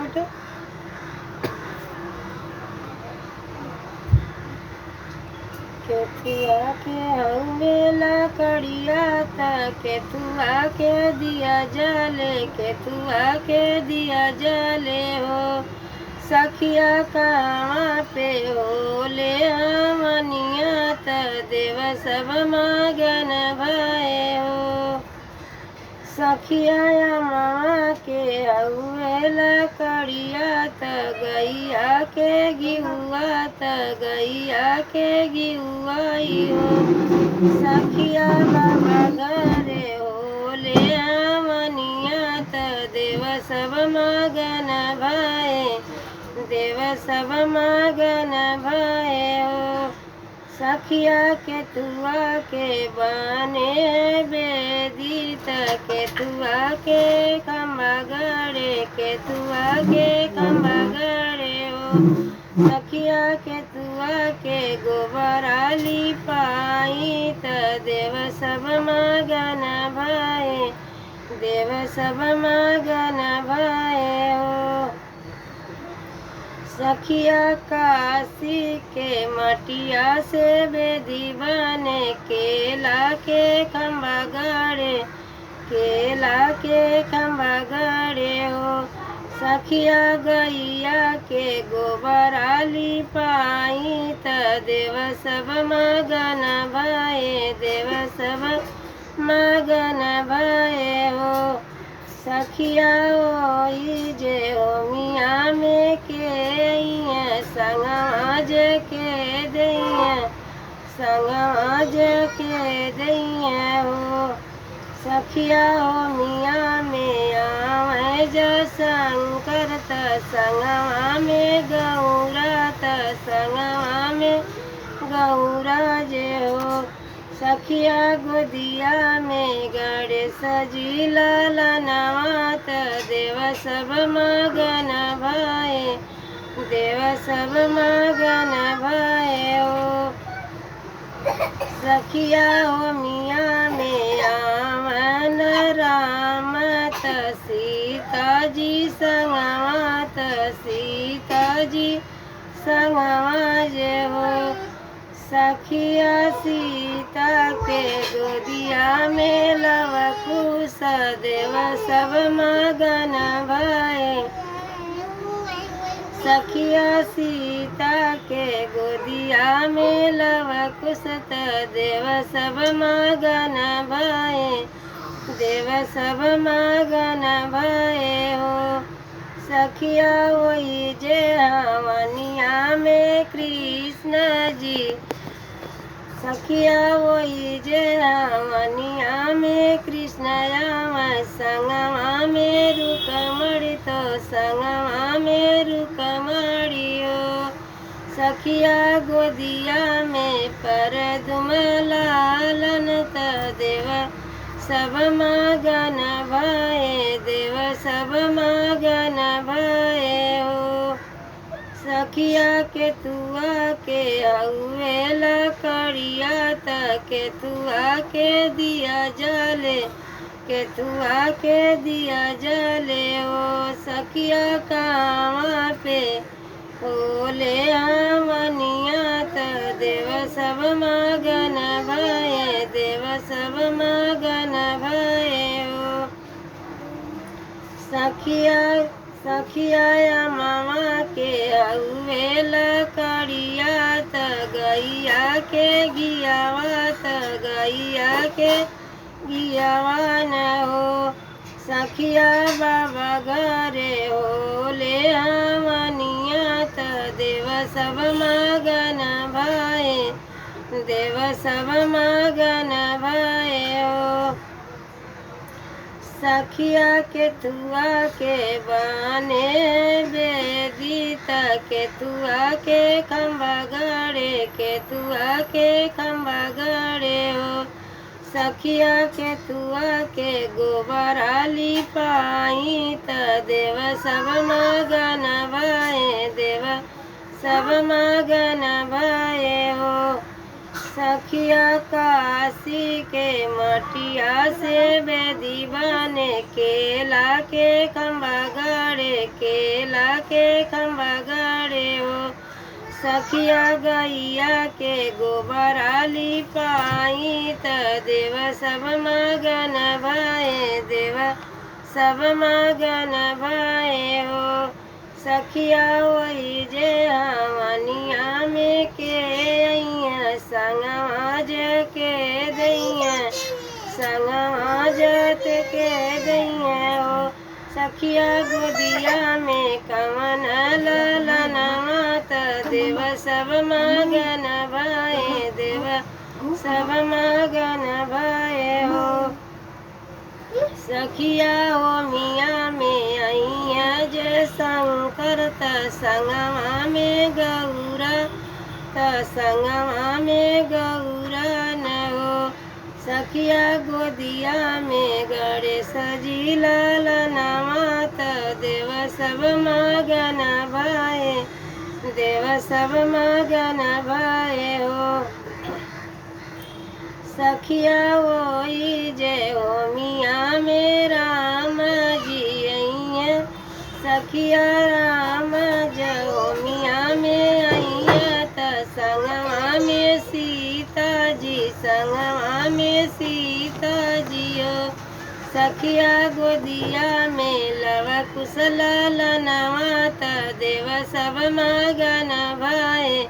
बेटा। केथुआ के हउवे लकड़िया त केथुआ के दिया जले, केथुआ के दिया जले हो। सखिया कहवा पे होले हमनिया त देव सब मगन भये हो। सखिया मामा के हउवे लकड़िया त गैया के गिहुआ त गैया के गिहुआई हो। सखिया बाबा घरे होले हमनिया त देव सब मगन भये, देव सब मगन भये हो। सखिया केथुआ के बने बेदी त केथुआ के खम्बा गड़े, केथुआ के खम्बा गड़े हो। सखिया केथुआ के गोबरा लिपाई त देव सब मगन भये, देव सब मगन भये हो। सखिया काशी के मटिया से बेदी बने, केला के खम्बा गड़े, केला के खम्बा गड़े हो। सखिया गैया के गोबरा लिपाई त देव सब मगन भये, देव सब मगन भये हो। सखिया ओई जे होमिया में के संगज के दैया, संगज के दैया हो। सखिया होमिया में आवे जो शंकर त संगवा में गौरा त संगवा में गौरा जे हो। सखिया गोदिया में गणेश जी ललनवा त देव सब मगन भये, देव सब मगन भये हो। सखिया होमिया में आवन राम त सीता जी संगवा त सीता जी संगवा जे हो। सखिया सीता के गोदिया में लव कुश देव सब मगन भये। सखिया सीता के गोदिया में लव कुश त देव सब मगन भये, देव सब मगन भये हो। सखिया वही जे हवनिया में कृष्ण जी, सखिया वही जे हवनिया में कृष्ण संगवा में रुकमणि तो संगवा में रुकमणि हो। सखिया गोदिया में परदुम लालन त देव सब मगन भये, देव सब मगन भये हो। सखिया केथुआ के हउवे लकड़िया त केथुआ के दिया जले, केथुआ के दिया जले हो। सखिया कहवा पे होले हमनिया त देव सब मगन भये, देव सब मगन भये हो। सखिया सखिया मामा के हउवे लकड़िया त गैया के गियावा त गैया के गियावा न हो। सखिया बाबा घरे होले हमनिया त देव सब मगन भये, देव सब मगन भये हो। सखिया केथुआ के बने बेदी त केथुआ के खम्बा गड़े, केथुआ के खम्बा गड़े हो। सखिया केथुआ के गोबरा लिपाई त देव सब मगन भये, देव सब मगन भये हो। सखिया काशी के मटिया से बेदी बने, केला के खम्बा गड़े, केला के खम्बा गड़े हो। सखिया गैया के गोबरा लिपाई त देव सब मगन भये, देव सब मगन भये हो। सखिया वही जे हवनिया में के अइया, संगवा के दैया, संगवा जत के दैया हो। सखिया गोदिया में कवन ललनवा त देव सब मगन भये, देव सब मगन भये हो। सखिया हो मिया में अइया जे शंकर त संगवा में गौरा, त संगवा में गौरा न हो। सखिया गोदिया में गणेश जी ललनवा त देव सब मगन भये, देव सब मगन भये हो। सखिया वही जय हो मिया में राम जी अइया, सखिया राम जय हो मिया में अइया त संगवा में सीता जी, संगवा में सीता जी हो। सखिया गोदिया में लव कुश ललनवा त देव सब मगन भये,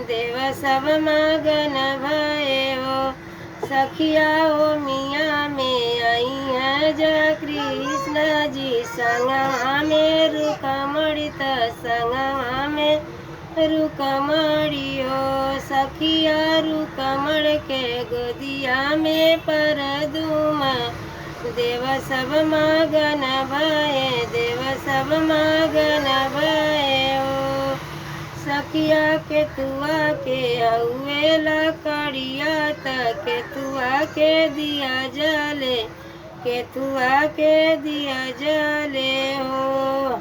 देव सब मगन भये हो। सखिया हो मिया में अइया जय कृष्ण जी, संगवा में रुकमणि त संगवा में रुकमणि हो। सखिया रुकमण के गोदिया में परदुम, देव सब मगन भये, देव सब मगन भये हो। सखिया केतुआ के हउए लकड़िया त केतुआ के दिया जले, केतुआ के दिया जले हो।